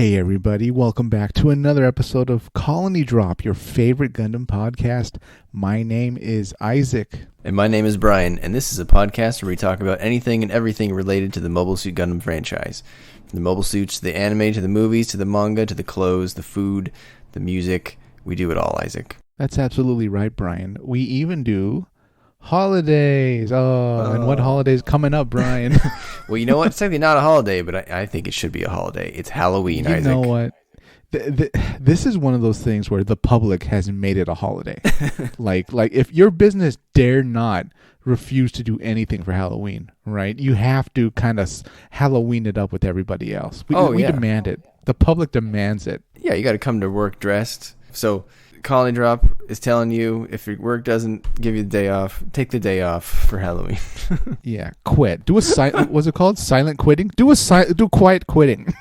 Hey everybody, welcome back to another episode of Colony Drop, your favorite Gundam podcast. My name is Isaac. And my name is Brian, and this is a podcast where we talk about anything and everything related to the Mobile Suit Gundam franchise. From the mobile suits, to the anime, to the movies, to the manga, to the clothes, the food, the music. We do it all, Isaac. That's absolutely right, Brian. We even do holidays. And what holiday's coming up, Brian? Well, you know what? It's technically not a holiday, but I think it should be a holiday. It's Halloween, Isaac. You know what? This is one of those things where the public has made it a holiday. like if your business dare not refuse to do anything for Halloween, right? You have to kind of Halloween it up with everybody else. We demand it. The public demands it. Yeah, you got to come to work dressed. So Colony Drop is telling you if your work doesn't give you the day off, take the day off for Halloween. Yeah, quit. Do a silent. Was it called silent quitting? Do quiet quitting.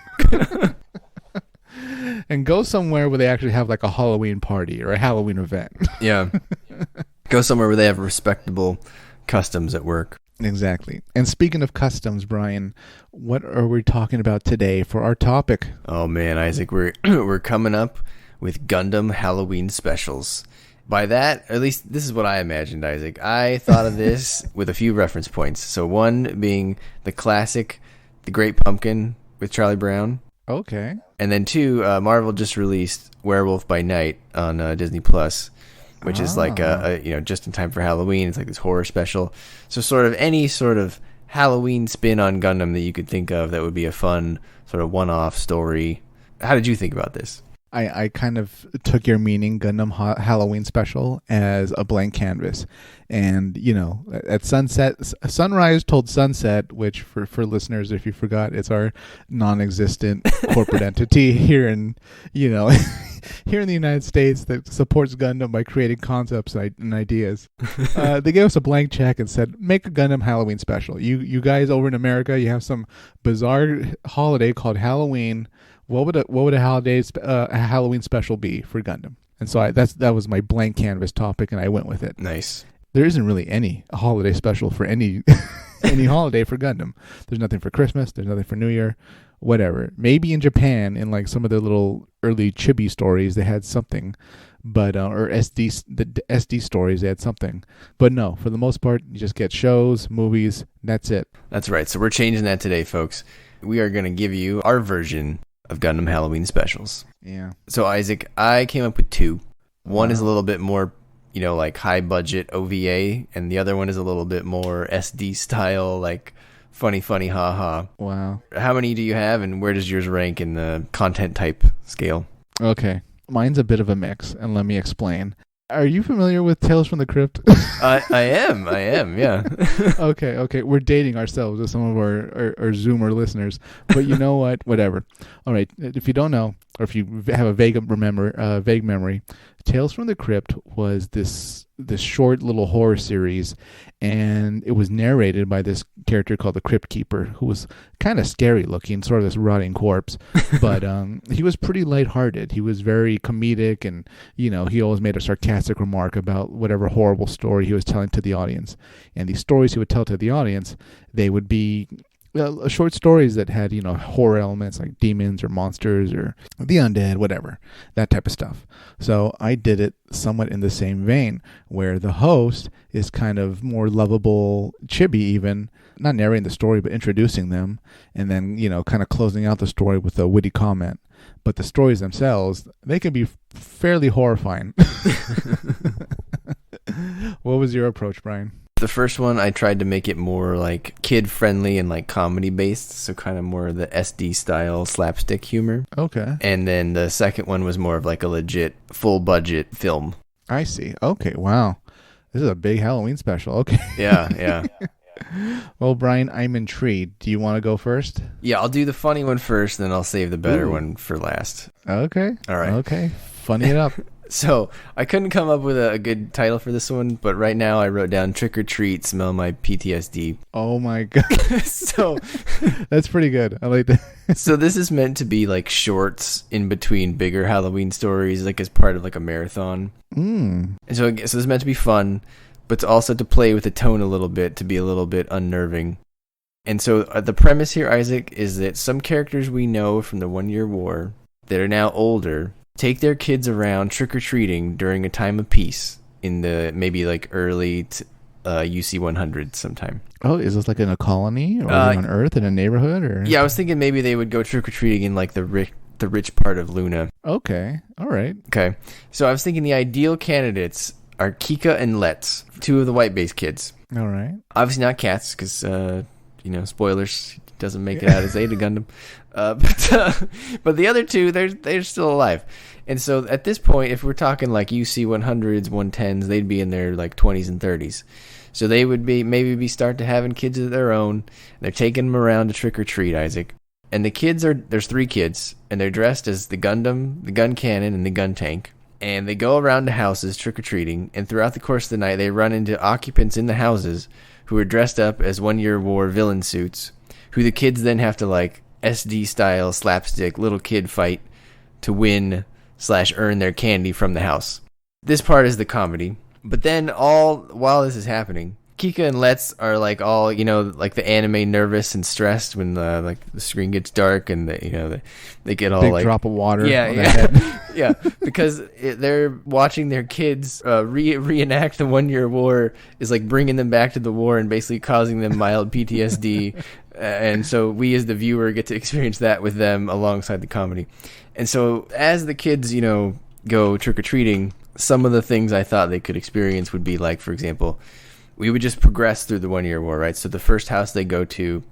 And go somewhere where they actually have like a Halloween party or a Halloween event. Yeah. Go somewhere where they have respectable customs at work. Exactly. And speaking of customs, Brian, what are we talking about today for our topic? Oh man, Isaac, we're coming up with Gundam Halloween specials. By that, or at least this is what I imagined, Isaac. I thought of this with a few reference points. So one being the classic The Great Pumpkin with Charlie Brown. Okay. And then two, Marvel just released Werewolf by Night on Disney Plus, which is like just in time for Halloween. It's like this horror special. So sort of any sort of Halloween spin on Gundam that you could think of that would be a fun sort of one-off story. How did you think about this? I kind of took your meaning, Gundam Halloween special, as a blank canvas. And, you know, at sunrise told sunset, which for listeners, if you forgot, it's our non-existent corporate entity here in, here in the United States that supports Gundam by creating concepts and ideas. They gave us a blank check and said, make a Gundam Halloween special. You guys over in America, you have some bizarre holiday called Halloween. What would a Halloween special be for Gundam? And so that was my blank canvas topic, and I went with it. Nice. There isn't really any holiday special for any holiday for Gundam. There's nothing for Christmas. There's nothing for New Year. Whatever. Maybe in Japan, in like some of their little early chibi stories, they had something, but the SD stories, they had something. But no, for the most part, you just get shows, movies. That's it. That's right. So we're changing that today, folks. We are going to give you our version of Gundam Halloween specials. Yeah. So Isaac, I came up with two. One is a little bit more, like high budget OVA, and the other one is a little bit more SD style, like funny, haha. Wow. How many do you have, and where does yours rank in the content type scale? Okay. Mine's a bit of a mix, and let me explain. Are you familiar with Tales from the Crypt? I am, yeah. Okay. We're dating ourselves with some of our Zoomer listeners. But you know what? Whatever. All right. If you don't know, or if you have a vague memory, Tales from the Crypt was this short little horror series, and it was narrated by this character called the Crypt Keeper, who was kind of scary looking, sort of this rotting corpse, but he was pretty lighthearted. He was very comedic, and he always made a sarcastic remark about whatever horrible story he was telling to the audience. And these stories he would tell to the audience, they would be short stories that had horror elements like demons or monsters or the undead, whatever, that type of stuff. So I did it somewhat in the same vein, where the host is kind of more lovable, chibi even, not narrating the story but introducing them, and then kind of closing out the story with a witty comment. But the stories themselves, they can be fairly horrifying. What was your approach, Brian? The first one, I tried to make it more like kid-friendly and like comedy-based, so kind of more the SD-style slapstick humor. Okay. And then the second one was more of like a legit, full-budget film. I see. Okay, wow. This is a big Halloween special. Okay. Yeah. Well, Brian, I'm intrigued. Do you want to go first? Yeah, I'll do the funny one first, then I'll save the better one for last. Okay. All right. Okay. Funny it up. So, I couldn't come up with a good title for this one, but right now I wrote down Trick or Treat, Smell My PTSD. Oh my god. So, that's pretty good. I like that. So this is meant to be like shorts in between bigger Halloween stories, like as part of like a marathon. And so this is meant to be fun, but it's also to play with the tone a little bit, to be a little bit unnerving. And so the premise here, Isaac, is that some characters we know from the 1 Year War that are now older take their kids around trick-or-treating during a time of peace in the maybe like early UC 100 sometime. Oh, is this like in a colony or on Earth in a neighborhood? Or yeah, I was thinking maybe they would go trick-or-treating in like the rich part of Luna. Okay, all right. Okay, so I was thinking the ideal candidates are Kika and Let's, two of the white-based kids. All right. Obviously not Cats, because, spoilers, doesn't make it out as Zeta Gundam. But the other two, they're still alive. And so at this point, if we're talking like UC 100s, 110s, they'd be in their like 20s and 30s. So they would maybe start to having kids of their own. They're taking them around to trick or treat, Isaac. And the kids there's 3 kids, and they're dressed as the Gundam, the gun cannon, and the gun tank. And they go around to houses trick-or-treating, and throughout the course of the night, they run into occupants in the houses who are dressed up as 1 Year War villain suits, who the kids then have to, like, SD-style slapstick little kid fight to win/earn their candy from the house. This part is the comedy. But then while this is happening, Kika and Let's are like all, like the anime nervous and stressed when the screen gets dark and they get all big like drop of water. Yeah, yeah, because they're watching their kids reenact the 1 Year War is like bringing them back to the war and basically causing them mild PTSD. And so we as the viewer get to experience that with them alongside the comedy. And so as the kids, go trick-or-treating, some of the things I thought they could experience would be like, for example, we would just progress through the 1 Year War, right? So the first house they go to,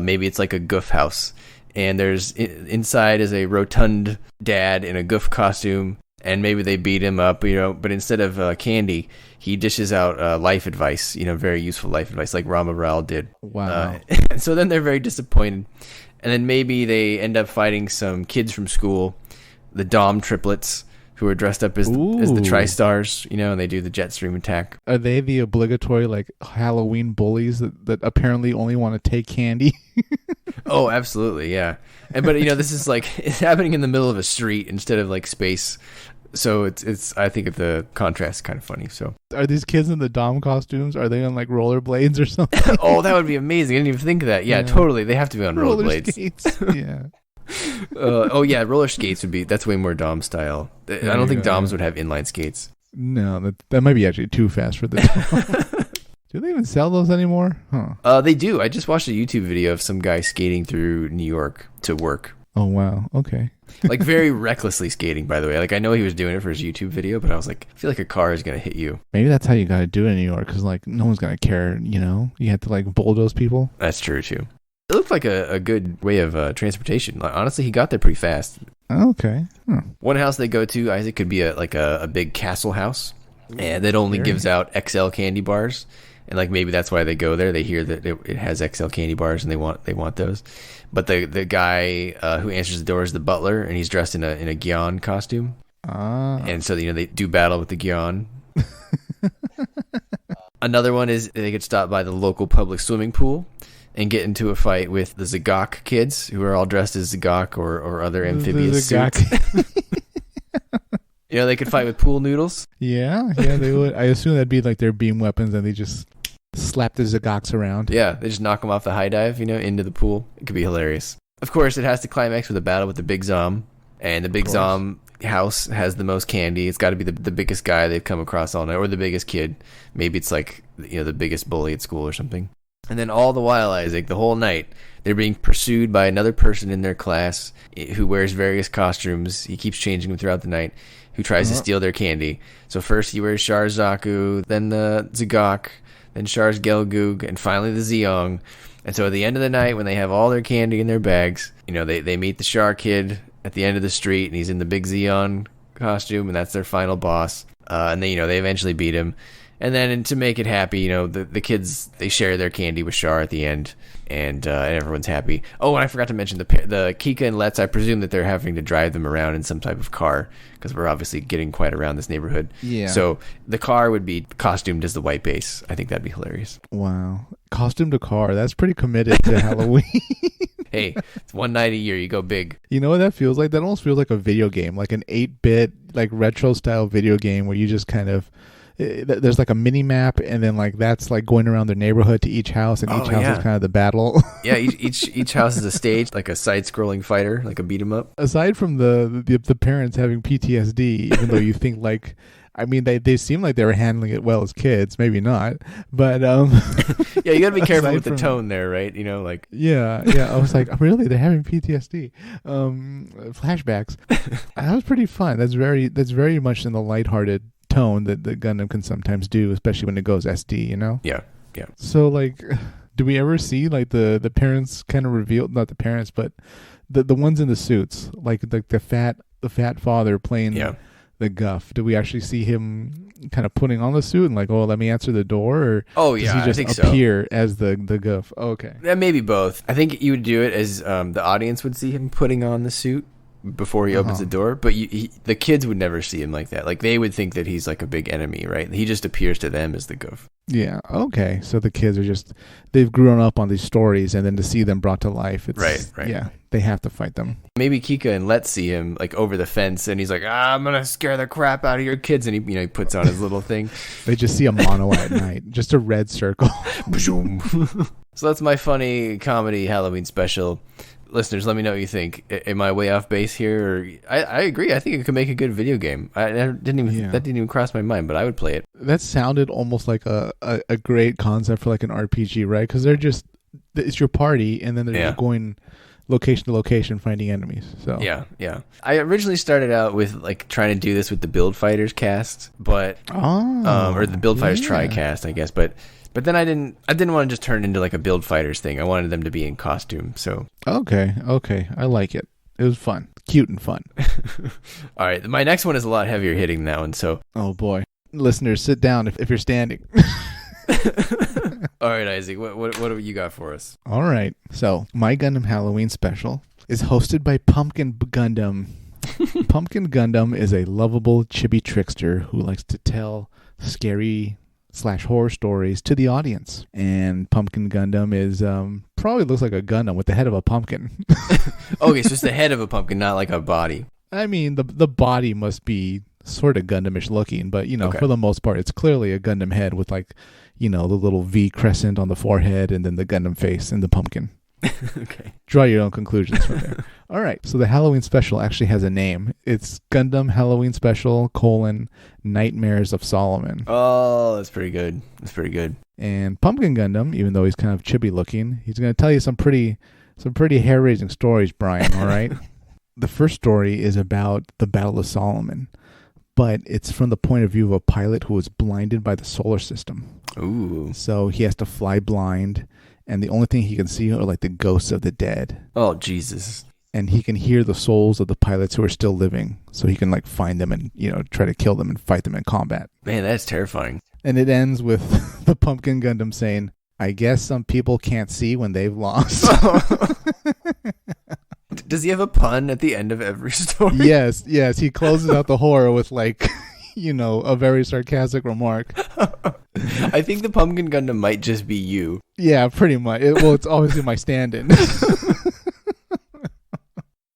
maybe it's like a goof house. And there's inside is a rotund dad in a goof costume. And maybe they beat him up, but instead of candy, he dishes out life advice, very useful life advice like Rama Ral did. Wow. And so then they're very disappointed. And then maybe they end up fighting some kids from school, the Dom triplets, who are dressed up as the Tri-Stars, and they do the jet stream attack. Are they the obligatory, like, Halloween bullies that apparently only want to take candy? Oh, absolutely, yeah. But, this is, like, it's happening in the middle of a street instead of, like, space. So it's I think the contrast is kind of funny, so. Are these kids in the Dom costumes? Are they on, like, rollerblades or something? Oh, that would be amazing. I didn't even think of that. Yeah, totally. They have to be on rollerblades. Skates. Yeah. Roller skates that's way more Dom style. I don't think Doms would have inline skates. No, that might be actually too fast for the Dom. Do they even sell those anymore? Huh. They do. I just watched a YouTube video of some guy skating through New York to work. Oh, wow. Okay. Like very recklessly skating, by the way. Like I know he was doing it for his YouTube video, but I was like, I feel like a car is going to hit you. Maybe that's how you got to do it in New York, because like no one's going to care, You have to like bulldoze people. That's true, too. It looked like a good way of transportation. Like, honestly, he got there pretty fast. Okay. Huh. One house they go to, Isaac, could be a big castle house, and that only gives out XL candy bars. And like maybe that's why they go there. They hear that it has XL candy bars, and they want those. But the guy who answers the door is the butler, and he's dressed in a Gyan costume. And so they do battle with the Gyan. Another one is they get stopped by the local public swimming pool and get into a fight with the Zagok kids, who are all dressed as Zagok or other amphibious suits. They could fight with pool noodles. Yeah, they would. I assume that'd be like their beam weapons, and they just slap the Zagoks around. Yeah, they just knock them off the high dive, into the pool. It could be hilarious. Of course, it has to climax with a battle with the Big Zom, and the Big Zom house has the most candy. It's got to be the biggest guy they've come across all night, or the biggest kid. Maybe it's like the biggest bully at school or something. And then all the while, Isaac, the whole night, they're being pursued by another person in their class who wears various costumes. He keeps changing them throughout the night, who tries to steal their candy. So first he wears Char's Zaku, then the Zagok, then Char's Gelgoog, and finally the Zeong. And so at the end of the night, when they have all their candy in their bags, they meet the Char kid at the end of the street, and he's in the big Zeon costume, and that's their final boss. And then, they eventually beat him. And then to make it happy, the kids, they share their candy with Char at the end, and everyone's happy. Oh, and I forgot to mention the Kika and Let's. I presume that they're having to drive them around in some type of car, because we're obviously getting quite around this neighborhood. Yeah. So the car would be costumed as the white base. I think that'd be hilarious. Wow. Costume to car. That's pretty committed to Halloween. Hey, it's one night a year. You go big. You know what that feels like? That almost feels like a video game, like an 8-bit, like retro-style video game where you just kind of... there's like a mini map, and then like that's like going around their neighborhood to each house, and each house is kind of the battle. Yeah, each house is a stage, like a side-scrolling fighter, like a beat 'em up. Aside from the parents having PTSD, even though you think like, I mean, they seem like they were handling it well as kids, maybe not, but yeah, you gotta be careful with the tone there, right? You know, like yeah. I was like, really, they're having PTSD, flashbacks. That was pretty fun. That's very much in the lighthearted tone that the Gundam can sometimes do, especially when it goes SD. You know? Yeah. So like, do we ever see like the parents kind of revealed? Not the parents, but the ones in the suits, like the fat father playing. The Guff. Do we actually see him kind of putting on the suit and like, oh, let me answer the door? Or does he just appear as the Guff? Oh, okay. Yeah, maybe both. I think you would do it as the audience would see him putting on the suit before he opens the door, but the kids would never see him like that. Like they would think that he's like a big enemy, right? He just appears to them as the Guff. Yeah. Okay. So the kids are they've grown up on these stories, and then to see them brought to life, it's right. Yeah, they have to fight them. Maybe Kika and Let's see him like over the fence, and he's like, I'm gonna scare the crap out of your kids, and he puts on his little thing. They just see a mono at night, just a red circle. So that's my funny comedy Halloween special. Listeners, let me know what you think. Am I way off base here? Or I agree. I think it could make a good video game. That didn't even cross my mind, but I would play it. That sounded almost like a great concept for like an RPG, right? Because it's your party, and then they're just going location to location finding enemies. So yeah. I originally started out with like trying to do this with the Build Fighters cast, but or the Build Fighters tri-cast, I guess, but then I didn't want to just turn it into like a Build Fighters thing. I wanted them to be in costume. So okay, I like it. It was fun, cute and fun. All right, my next one is a lot heavier hitting than that one. So oh boy, listeners, sit down if you're standing. All right, Isaac, what have you got for us? All right, so my Gundam Halloween special is hosted by Pumpkin Gundam. Pumpkin Gundam is a lovable chibi trickster who likes to tell scary / horror stories to the audience. And Pumpkin Gundam is probably looks like a Gundam with the head of a pumpkin. Okay, so it's the head of a pumpkin, not like a body. I mean, the body must be sort of Gundamish looking, but for the most part, it's clearly a Gundam head with like, the little V crescent on the forehead, and then the Gundam face and the pumpkin. Okay. Draw your own conclusions from there. All right. So the Halloween special actually has a name. It's Gundam Halloween Special : Nightmares of Solomon. Oh, that's pretty good. And Pumpkin Gundam, even though he's kind of chibi looking, he's going to tell you some pretty hair-raising stories, Brian. All right. The first story is about the Battle of Solomon, but it's from the point of view of a pilot who was blinded by the solar system. Ooh. So he has to fly blind, and the only thing he can see are like the ghosts of the dead. Oh, Jesus. And he can hear the souls of the pilots who are still living, so he can like find them and try to kill them and fight them in combat. Man, that's terrifying. And it ends with the Pumpkin Gundam saying, "I guess some people can't see when they've lost." Does he have a pun at the end of every story? Yes. He closes out the horror with like, a very sarcastic remark. I think the Pumpkin Gundam might just be you. Yeah, pretty much. It's obviously my stand-in.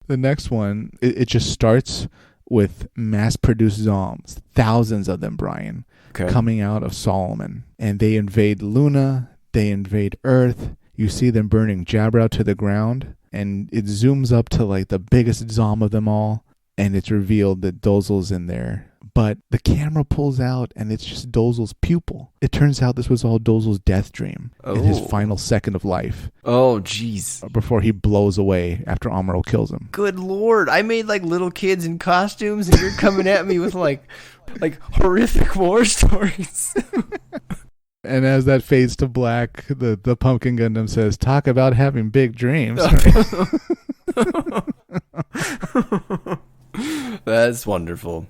The next one, it just starts with mass-produced zombies, thousands of them, Brian, coming out of Solomon. And they invade Luna, they invade Earth. You see them burning Jabra to the ground. And it zooms up to like the biggest zom of them all. And it's revealed that Dozel's in there. But the camera pulls out and it's just Dozel's pupil. It turns out this was all Dozel's death dream in his final second of life. Oh, jeez. Before he blows away after Amuro kills him. Good Lord. I made like little kids in costumes and you're coming at me with like horrific war stories. And as that fades to black, the Pumpkin Gundam says, "Talk about having big dreams." That's wonderful.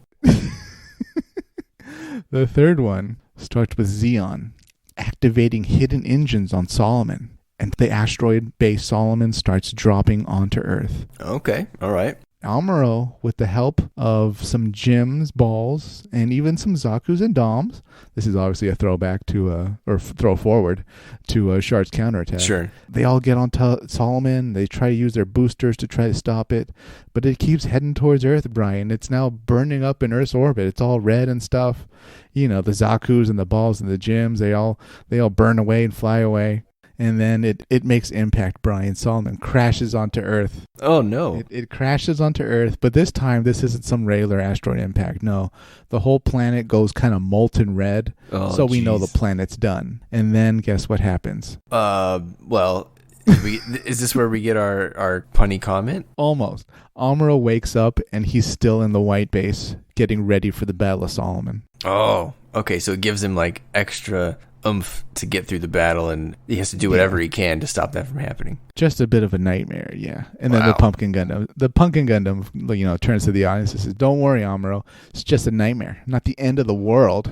The third one starts with Zeon activating hidden engines on Solomon, and the asteroid base Solomon starts dropping onto Earth. Okay, all right. Amuro, with the help of some gems, balls, and even some Zakus and Doms. This is obviously a throwback to, or throw forward to Shard's counterattack. Sure. They all get on Solomon. They try to use their boosters to try to stop it, but it keeps heading towards Earth, Brian. It's now burning up in Earth's orbit. It's all red and stuff. You know, the Zakus and the balls and the gems, they all burn away and fly away. And then it makes impact, Brian. Solomon crashes onto Earth. Oh, no. It crashes onto Earth, but this time, this isn't some regular asteroid impact. No, the whole planet goes kind of molten red, so we know the planet's done. And then guess what happens? Well, is this where we get our punny comment? Almost. Amuro wakes up, and he's still in the white base, getting ready for the Battle of Solomon. Oh, okay, so it gives him, like, extra oomph to get through the battle, and he has to do whatever he can to stop that from happening. Just a bit of a nightmare, yeah. And then the Pumpkin Gundam, you know, turns to the audience and says, "Don't worry, Amuro, it's just a nightmare, not the end of the world."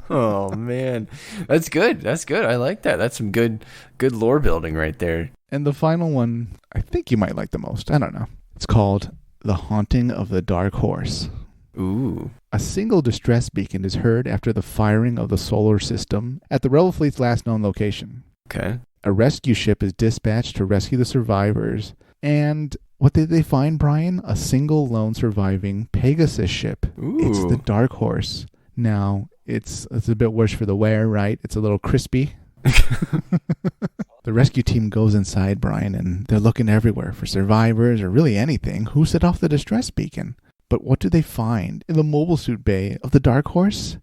Oh man, that's good. I like that. That's some good lore building right there. And the final one, I think you might like the most. I don't know. It's called "The Haunting of the Dark Horse." Ooh. A single distress beacon is heard after the firing of the solar system at the Rebel fleet's last known location. Okay. A rescue ship is dispatched to rescue the survivors. And what did they find, Brian? A single lone surviving Pegasus ship. Ooh. It's the Dark Horse. Now, it's a bit worse for the wear, right? It's a little crispy. The rescue team goes inside, Brian, and they're looking everywhere for survivors or really anything. Who set off the distress beacon? But what do they find in the mobile suit bay of the Dark Horse?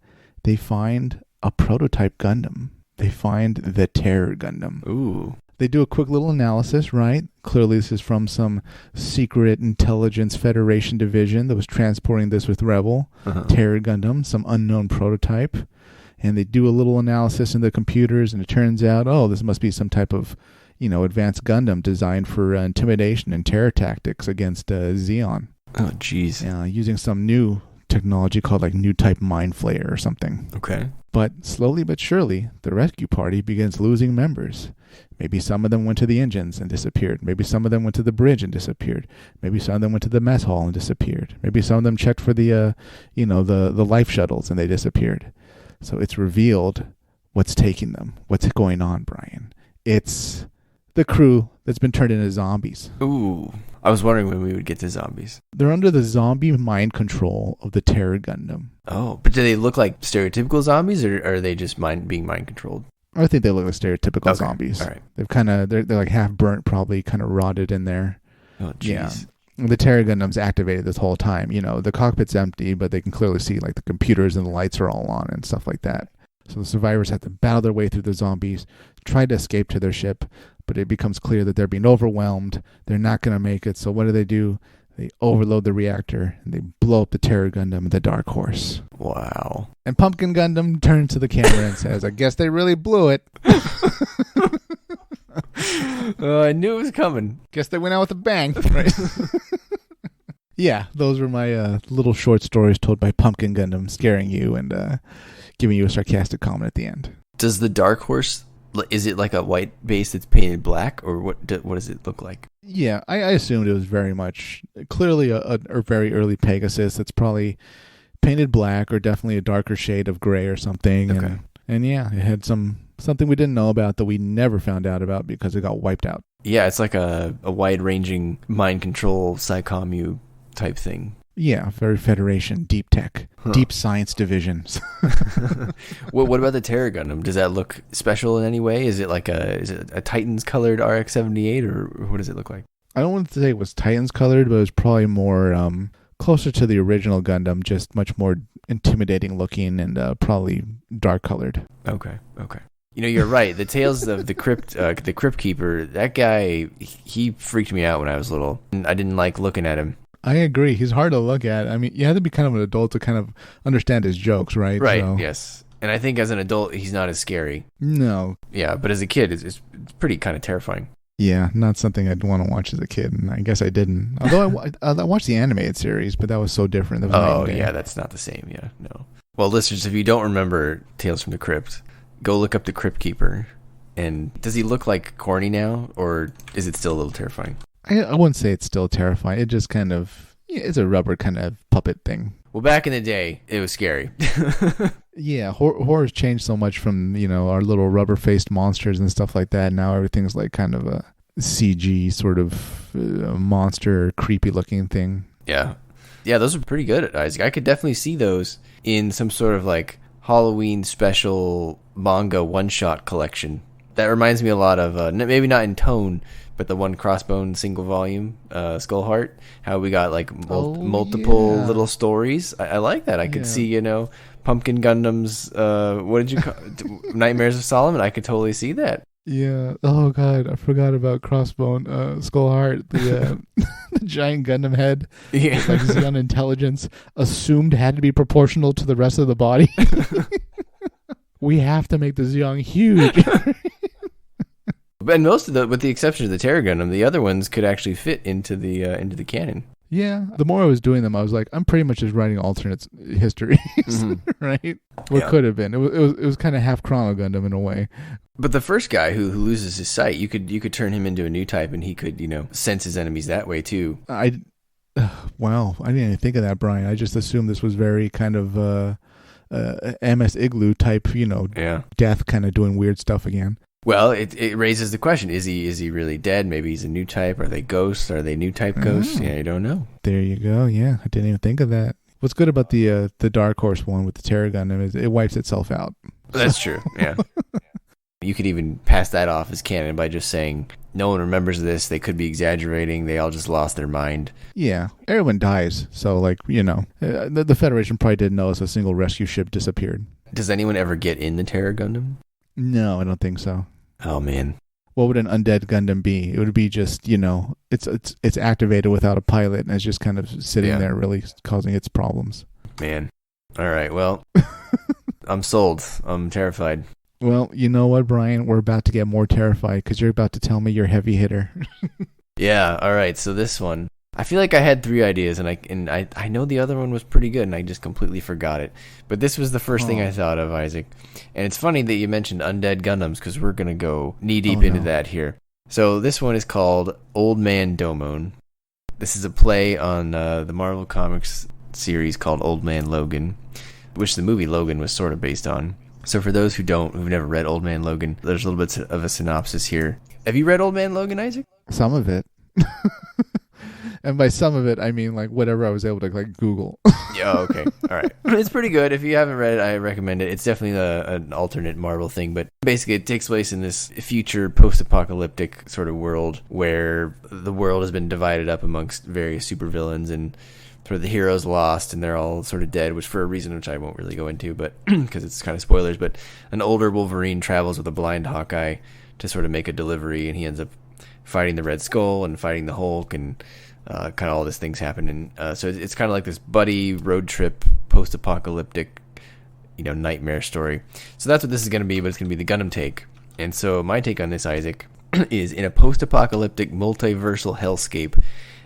They find a prototype Gundam. They find the Terror Gundam. Ooh. They do a quick little analysis, right? Clearly this is from some secret intelligence Federation division that was transporting this with Rebel. Terror Gundam, some unknown prototype. And they do a little analysis in the computers, and it turns out, this must be some type of, advanced Gundam designed for intimidation and terror tactics against Zeon. Oh, jeez. Using some new technology called like new type mind flayer or something. Okay. But slowly but surely, the rescue party begins losing members. Maybe some of them went to the engines and disappeared. Maybe some of them went to the bridge and disappeared. Maybe some of them went to the mess hall and disappeared. Maybe some of them checked for the life shuttles and they disappeared. So it's revealed what's taking them. What's going on, Brian? It's the crew that's been turned into zombies. Ooh. I was wondering when we would get to zombies. They're under the zombie mind control of the Terror Gundam. Oh, but do they look like stereotypical zombies, or are they just being mind controlled? I think they look like stereotypical zombies. All right. They're like half burnt, probably kind of rotted in there. Oh, jeez. Yeah. The Terror Gundam's activated this whole time. The cockpit's empty, but they can clearly see like the computers and the lights are all on and stuff like that. So the survivors have to battle their way through the zombies, try to escape to their ship, but it becomes clear that they're being overwhelmed. They're not going to make it. So what do? They overload the reactor, and they blow up the Terror Gundam and the Dark Horse. Wow. And Pumpkin Gundam turns to the camera and says, "I guess they really blew it." I knew it was coming. Guess they went out with a bang. Right? Yeah, those were my little short stories told by Pumpkin Gundam, scaring you and giving you a sarcastic comment at the end. Does the Dark Horse, is it like a white base that's painted black, or what does it look like? Yeah, I assumed it was very much, clearly a very early Pegasus that's probably painted black or definitely a darker shade of gray or something. Okay. And yeah, it had something we didn't know about that we never found out about because it got wiped out. Yeah, it's like a wide-ranging mind control psychomu type thing. Yeah, very Federation, deep tech, deep science divisions. What about the Terror Gundam? Does that look special in any way? Is it like a Titans colored RX-78, or what does it look like? I don't want to say it was Titans colored, but it was probably more closer to the original Gundam, just much more intimidating looking and probably dark colored. Okay. You're right. The Tales of the Crypt Keeper, that guy, he freaked me out when I was little. I didn't like looking at him. I agree. He's hard to look at. I mean, you have to be kind of an adult to kind of understand his jokes, right? Right, so. Yes. And I think as an adult, he's not as scary. No. Yeah, but as a kid, it's pretty kind of terrifying. Yeah, not something I'd want to watch as a kid, and I guess I didn't. Although I watched the animated series, but that was so different. Yeah, that's not the same. Yeah, no. Well, listeners, if you don't remember Tales from the Crypt, go look up the Crypt Keeper. And does he look like corny now, or is it still a little terrifying? I wouldn't say it's still terrifying. It just kind of, it's a rubber kind of puppet thing. Well, back in the day, it was scary. Yeah, horror's changed so much from, our little rubber-faced monsters and stuff like that. Now everything's like kind of a CG sort of monster, creepy-looking thing. Yeah. Yeah, those are pretty good, Isaac. I could definitely see those in some sort of like Halloween special manga one-shot collection. That reminds me a lot of, maybe not in tone, but the one Crossbone single volume, Skull Heart, how we got like multiple little stories. I like that. I could see, Pumpkin Gundam's, what did you call Nightmares of Solomon? I could totally see that. Yeah. Oh God, I forgot about Crossbone, Skull Heart, the the giant Gundam head, with, like Xeon intelligence, assumed had to be proportional to the rest of the body. We have to make the Xeon huge. And most of with the exception of the Terra Gundam, the other ones could actually fit into the canon. Yeah, the more I was doing them, I was like, I'm pretty much just writing alternate histories, right? What could have been. It was kind of half Chrono Gundam in a way. But the first guy who loses his sight, you could turn him into a new type, and he could sense his enemies that way too. Wow, I didn't even think of that, Brian. I just assumed this was very kind of MS Igloo type, death kind of doing weird stuff again. Well, it raises the question: is he really dead? Maybe he's a new type. Are they ghosts? Are they new type ghosts? Yeah, you don't know. There you go. Yeah, I didn't even think of that. What's good about the Dark Horse one with the Terra Gundam is it wipes itself out. That's true. Yeah. You could even pass that off as canon by just saying no one remembers this. They could be exaggerating. They all just lost their mind. Yeah, everyone dies. So, the Federation probably didn't notice a single rescue ship disappeared. Does anyone ever get in the Terra Gundam? No, I don't think so. Oh man, what would an undead Gundam be? It would be just it's activated without a pilot and it's just kind of sitting there, really causing its problems. Man, all right, well, I'm sold. I'm terrified. Well, you know what, Brian? We're about to get more terrified because you're about to tell me your heavy hitter. Yeah. All right. So this one, I feel like I had 3 ideas, and I know the other one was pretty good, and I just completely forgot it. But this was the first thing I thought of, Isaac. And it's funny that you mentioned undead Gundams because we're gonna go knee deep into that here. So this one is called Old Man Domon. This is a play on the Marvel Comics series called Old Man Logan, which the movie Logan was sort of based on. So for those who've never read Old Man Logan, there's a little bit of a synopsis here. Have you read Old Man Logan, Isaac? Some of it. And by some of it, I mean like whatever I was able to Google. Yeah, okay. All right. It's pretty good. If you haven't read it, I recommend it. It's definitely an alternate Marvel thing, but basically it takes place in this future post-apocalyptic sort of world where the world has been divided up amongst various supervillains, and sort of the heroes lost and they're all sort of dead, which for a reason which I won't really go into, but because it's kind of spoilers. But an older Wolverine travels with a blind Hawkeye to sort of make a delivery, and he ends up fighting the Red Skull and fighting the Hulk, and kind of all these things happen. And so it's kind of like this buddy road trip post-apocalyptic nightmare story. So that's what this is going to be, but it's going to be the Gundam take. And so my take on this, Isaac, is in a post-apocalyptic multiversal hellscape,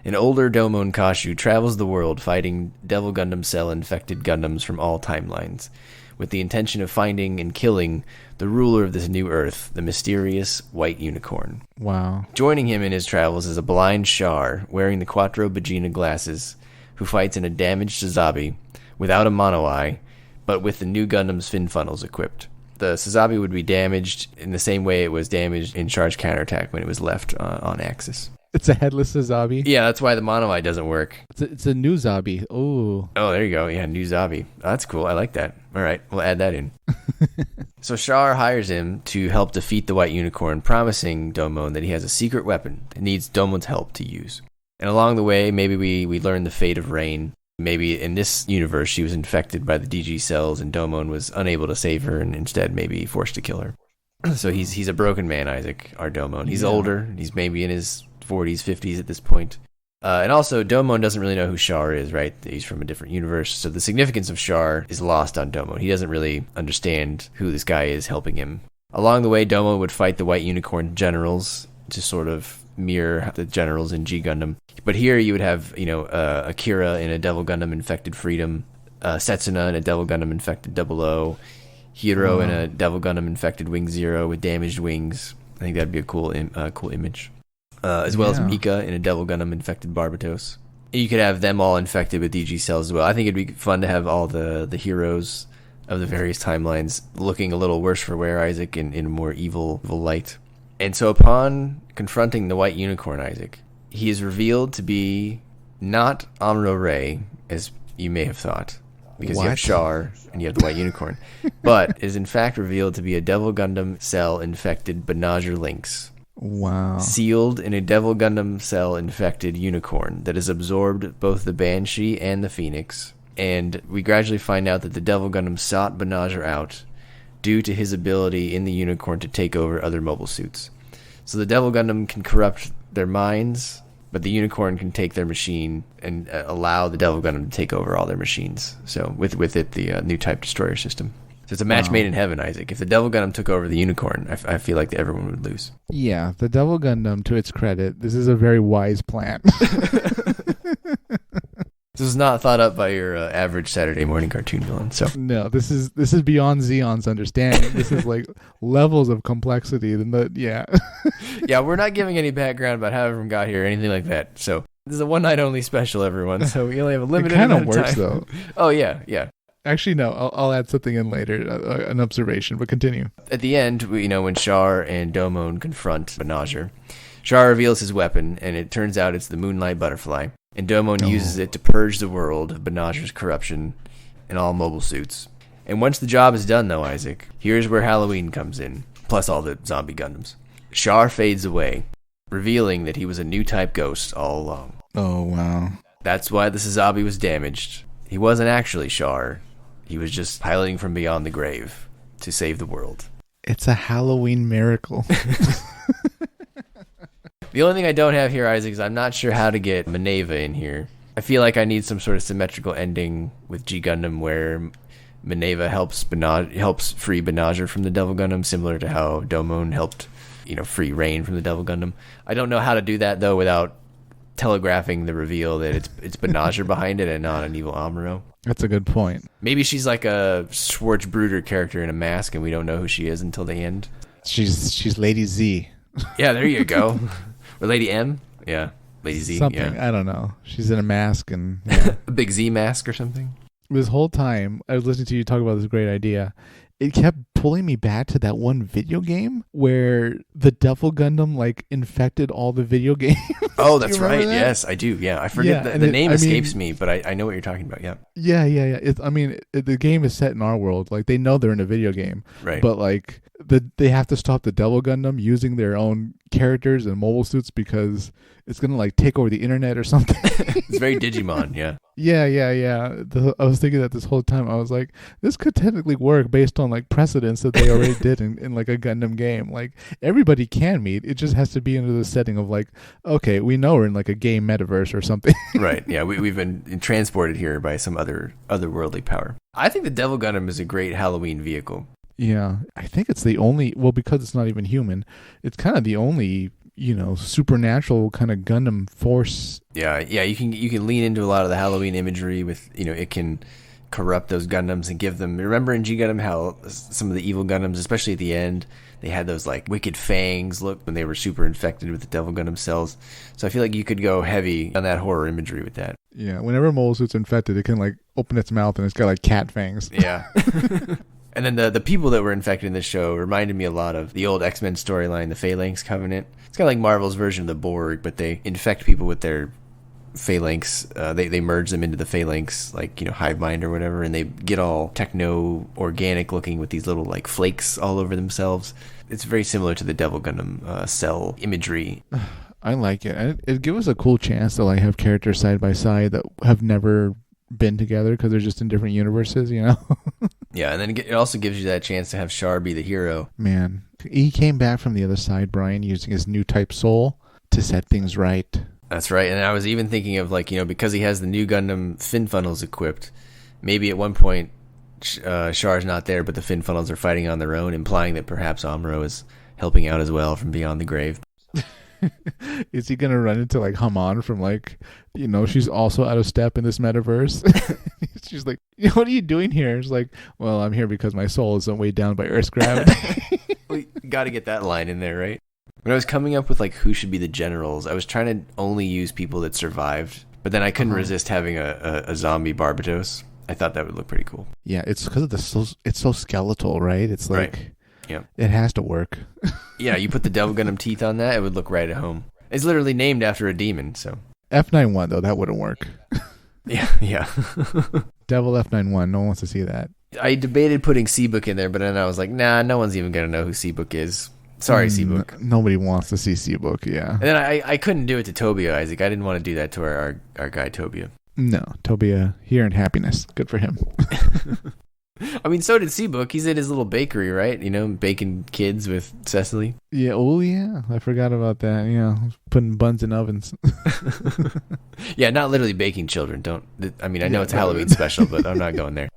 an older Domon Kashu travels the world fighting Devil Gundam Cell infected Gundams from all timelines, with the intention of finding and killing the ruler of this new Earth, the mysterious White Unicorn. Wow. Joining him in his travels is a blind Char wearing the Quattro Bagina glasses, who fights in a damaged Sazabi without a mono eye, but with the new Gundam's fin funnels equipped. The Sazabi would be damaged in the same way it was damaged in Charge Counterattack when it was left on axis. It's a headless Sazabi. Yeah, that's why the mono eye doesn't work. It's a new Zabi. Oh, there you go. Yeah, new Zabi. Oh, that's cool. I like that. All right, we'll add that in. So Char hires him to help defeat the White Unicorn, promising Domon that he has a secret weapon that needs Domon's help to use. And along the way, maybe we learn the fate of Rain. Maybe in this universe, she was infected by the DG cells, and Domon was unable to save her, and instead maybe forced to kill her. So he's a broken man, Isaac, our Domon. He's older. He's maybe in his 40s, 50s at this point. And also, Domon doesn't really know who Char is, right? He's from a different universe. So the significance of Char is lost on Domon. He doesn't really understand who this guy is helping him. Along the way, Domon would fight the White Unicorn generals to sort of mirror the generals in G Gundam. But here you would have, Akira in a Devil Gundam Infected Freedom, Setsuna in a Devil Gundam Infected 00, Hiro in a Devil Gundam Infected Wing Zero with damaged wings. I think that'd be a cool image. as well as Mika in a Devil Gundam infected Barbatos. You could have them all infected with DG cells as well. I think it'd be fun to have all the heroes of the various timelines looking a little worse for wear, Isaac, in a more evil light. And so upon confronting the White Unicorn, Isaac, he is revealed to be not Amuro Ray, as you may have thought, because you have Char and you have the White Unicorn, but is in fact revealed to be a Devil Gundam cell-infected Banagher Lynx. Wow. Sealed in a Devil Gundam cell-infected unicorn that has absorbed both the Banshee and the Phoenix. And we gradually find out that the Devil Gundam sought Banagher out due to his ability in the unicorn to take over other mobile suits. So the Devil Gundam can corrupt their minds, but the unicorn can take their machine and allow the Devil Gundam to take over all their machines. So with it, the new type destroyer system. So it's a match made in heaven, Isaac. If the Devil Gundam took over the unicorn, I feel like everyone would lose. Yeah, the Devil Gundam, to its credit, this is a very wise plan. This was not thought up by your average Saturday morning cartoon villain. So no, this is beyond Xeon's understanding. This is like levels of complexity. Yeah, we're not giving any background about how everyone got here or anything like that. So this is a one night only special, everyone. So we only have a limited amount of time. It kind of works though. Oh yeah. Actually, no. I'll add something in later, an observation. But continue. At the end, when Char and Domon confront Banagher, Char reveals his weapon, and it turns out it's the Moonlight Butterfly. And Domon uses it to purge the world of Banagher's corruption in all mobile suits. And once the job is done, though, Isaac, here's where Halloween comes in, plus all the zombie Gundams. Char fades away, revealing that he was a new type ghost all along. Oh, wow. That's why the Sazabi was damaged. He wasn't actually Char. He was just piloting from beyond the grave to save the world. It's a Halloween miracle. The only thing I don't have here, Isaac, is I'm not sure how to get Minerva in here. I feel like I need some sort of symmetrical ending with G Gundam where Minerva helps free Banagher from the Devil Gundam, similar to how Domon helped, free Rain from the Devil Gundam. I don't know how to do that though without telegraphing the reveal that it's Banagher behind it and not an evil Amuro. That's a good point. Maybe she's like a Schwarzbrüder character in a mask, and we don't know who she is until the end. She's Lady Z. Yeah, there you go. Or Lady M? Yeah, Lady Z. Something, yeah. I don't know. She's in a mask and... A big Z mask or something? This whole time, I was listening to you talk about this great idea. It kept pulling me back to that one video game where the Devil Gundam, infected all the video games. Oh, that's right. That? Yes, I do. Yeah, I forget the name escapes me, but I know what you're talking about, yeah. Yeah. The game is set in our world. They know they're in a video game. Right. But, they have to stop the Devil Gundam using their own characters and mobile suits because it's going to take over the internet or something. It's very Digimon, yeah. Yeah. I was thinking that this whole time. I was like, this could technically work based on precedents that they already did in a Gundam game. Everybody can meet. It just has to be into the setting of okay, we know we're in a game metaverse or something. Right. Yeah, we've been transported here by some otherworldly power. I think the Devil Gundam is a great Halloween vehicle. Yeah, I think it's the only, because it's not even human, it's kind of the only, supernatural kind of Gundam force. Yeah, you can lean into a lot of the Halloween imagery with, it can corrupt those Gundams and give them, remember in G Gundam how some of the evil Gundams, especially at the end, they had those wicked fangs look when they were super infected with the Devil Gundam cells. So I feel like you could go heavy on that horror imagery with that. Yeah, whenever Mole Suit's infected, it can open its mouth and it's got cat fangs. Yeah. And then the people that were infected in this show reminded me a lot of the old X-Men storyline, the Phalanx Covenant. It's kind of like Marvel's version of the Borg, but they infect people with their Phalanx. They merge them into the Phalanx, hive mind or whatever, and they get all techno-organic looking with these little flakes all over themselves. It's very similar to the Devil Gundam cell imagery. I like it. And it gives us a cool chance to have characters side by side that have never been together because they're just in different universes, Yeah, and then it also gives you that chance to have Char be the hero. Man, he came back from the other side, Brian, using his new type soul to set things right. That's right, and I was even thinking of because he has the new Gundam fin funnels equipped, maybe at one point Char's not there, but the fin funnels are fighting on their own, implying that perhaps Amuro is helping out as well from beyond the grave. Is he gonna run into Haman from she's also out of step in this metaverse? She's like, what are you doing here? It's well, I'm here because my soul isn't weighed down by Earth's gravity. We got to get that line in there, right? When I was coming up with like who should be the generals, I was trying to only use people that survived, but then I couldn't resist having a zombie Barbatos. I thought that would look pretty cool. Yeah, it's because of it's so skeletal, right? It's like, right. Yeah, it has to work. Yeah, you put the Devil Gundam teeth on that, it would look right at home. It's literally named after a demon, so. F91 though, that wouldn't work. Yeah. Devil F91, no one wants to see that. I debated putting Seabook in there, but then I was like, nah, no one's even gonna know who Seabook is. Sorry, Seabook. Nobody wants to see Seabook, yeah. And then I couldn't do it to Tobia, Isaac. I didn't want to do that to our guy Tobia. No, Tobia here in happiness. Good for him. I mean, so did Seabook. He's at his little bakery, right? You know, baking kids with Cecily. Yeah, oh yeah. I forgot about that. Yeah, putting buns in ovens. Yeah, not literally baking children. I know it's a Halloween special, but I'm not going there.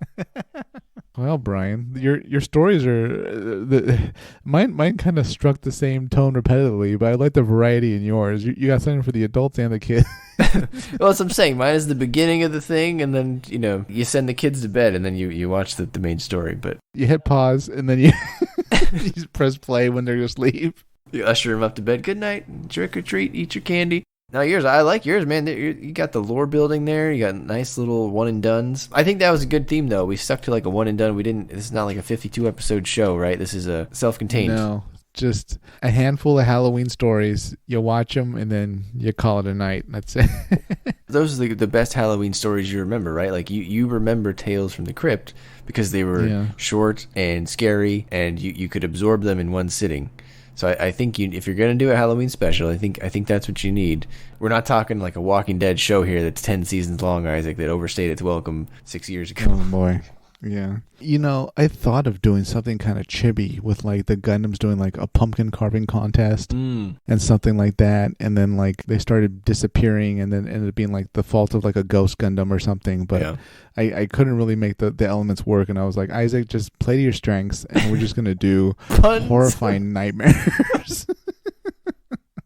Well, Brian, your stories are mine kind of struck the same tone repetitively, but I like the variety in yours. You got something for the adults and the kids. Well, that's what I'm saying. Mine is the beginning of the thing, and then you send the kids to bed, and then you watch the main story. But you hit pause, and then you you just press play when they're asleep. You usher them up to bed. Good night. Trick or treat. Eat your candy. Now yours, I like yours, man. You got the lore building there. You got nice little one and dones. I think that was a good theme, though. We stuck to like a one and done. This is not like a 52 episode show, right? This is a self-contained. No, just a handful of Halloween stories. You watch them and then you call it a night. That's it. Those are the best Halloween stories you remember, right? Like you remember Tales from the Crypt because they were short and scary, and you could absorb them in one sitting. So I think if you're going to do a Halloween special, I think that's what you need. We're not talking like a Walking Dead show here that's 10 seasons long, Isaac, that overstayed its welcome 6 years ago. Oh, boy. Yeah. I thought of doing something kind of chibi with like the Gundams doing like a pumpkin carving contest and something like that. And then like they started disappearing and then ended up being like the fault of like a ghost Gundam or something. But I couldn't really make the elements work. And I was like, Isaac, just play to your strengths and we're just going to do horrifying nightmares.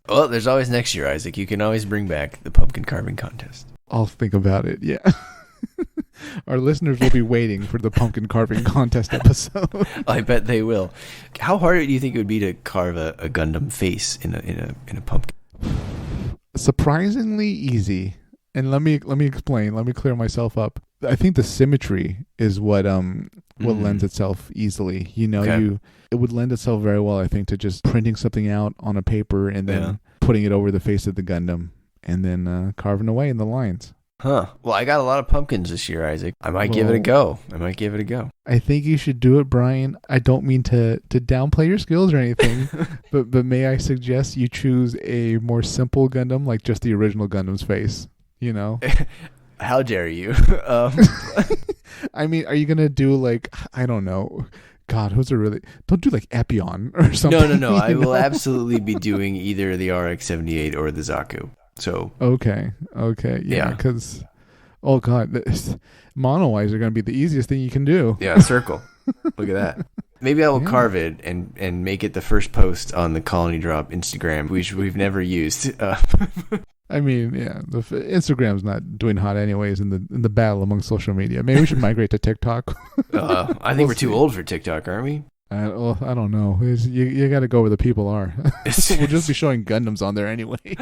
Well, there's always next year, Isaac. You can always bring back the pumpkin carving contest. I'll think about it. Yeah. Our listeners will be waiting for the pumpkin carving contest episode. I bet they will. How hard do you think it would be to carve a Gundam face in a pumpkin? Surprisingly easy. And let me explain. Let me clear myself up. I think the symmetry is what lends itself easily. It would lend itself very well, I think, to just printing something out on a paper and then putting it over the face of the Gundam and then carving away in the lines. Huh. Well, I got a lot of pumpkins this year, Isaac. I might give it a go. I think you should do it, Brian. I don't mean to downplay your skills or anything, but may I suggest you choose a more simple Gundam, like just the original Gundam's face, How dare you? I mean, are you going to do like, I don't know. God, don't do like Epion or something. No. I will absolutely be doing either the RX-78 or the Zaku. So okay, yeah, because oh god, mono eyes are going to be the easiest thing you can do. Yeah, circle. Look at that. Maybe I will carve it and make it the first post on the Colony Drop Instagram, which we've never used. I mean, yeah, Instagram's not doing hot anyways in the battle among social media. Maybe we should migrate to TikTok. I think we're too old for TikTok, aren't we? I don't know. You got to go where the people are. We'll just be showing Gundams on there anyway.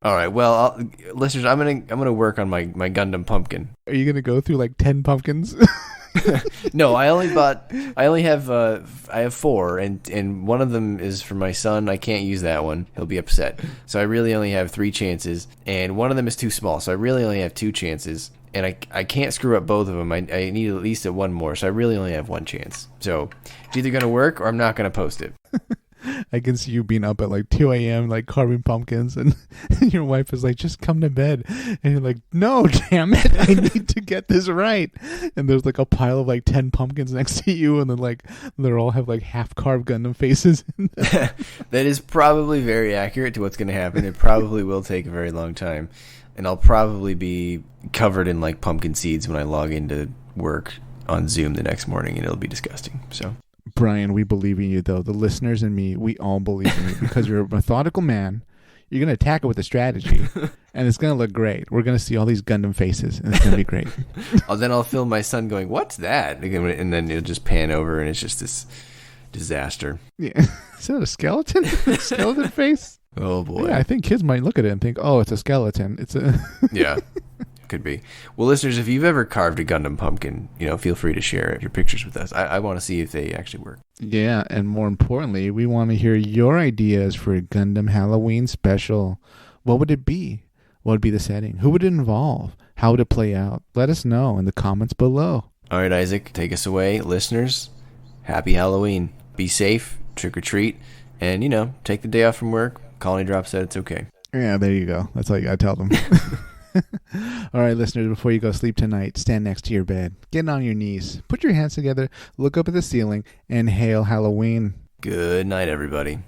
All right. Well, listeners, I'm gonna work on my Gundam pumpkin. Are you gonna go through like 10 pumpkins? No, I have 4, and one of them is for my son. I can't use that one; he'll be upset. So I really only have 3 chances, and one of them is too small. So I really only have 2 chances, and I can't screw up both of them. I need at least one more, so I really only have 1 chance. So it's either gonna work or I'm not gonna post it. I can see you being up at like 2 a.m. like carving pumpkins and your wife is like, just come to bed. And you're like, no, damn it. I need to get this right. And there's like a pile of like 10 pumpkins next to you. And then like they all have like half carved Gundam faces. That is probably very accurate to what's going to happen. It probably will take a very long time. And I'll probably be covered in like pumpkin seeds when I log into work on Zoom the next morning, and it'll be disgusting. So Brian, we believe in you, though. The listeners and me, we all believe in you because you're a methodical man. You're going to attack it with a strategy, and it's going to look great. We're going to see all these Gundam faces, and it's going to be great. Then I'll film my son going, what's that? And then it'll just pan over, and it's just this disaster. Yeah. Is that a skeleton? Skeleton face? Oh boy. Yeah, I think kids might look at it and think, "Oh, it's a skeleton." It's a Yeah, could be. Well, listeners, if you've ever carved a Gundam pumpkin, feel free to share your pictures with us. I want to see if they actually work. Yeah, and more importantly, we want to hear your ideas for a Gundam Halloween special. What would it be? What would be the setting? Who would it involve? How would it play out? Let us know in the comments below. All right, Isaac, take us away. Listeners, happy Halloween. Be safe, trick or treat, and, take the day off from work. Colony Drop said it's okay. Yeah, there you go. That's all you got to tell them. All right, listeners, before you go sleep tonight, stand next to your bed. Get on your knees. Put your hands together. Look up at the ceiling and hail Halloween. Good night, everybody.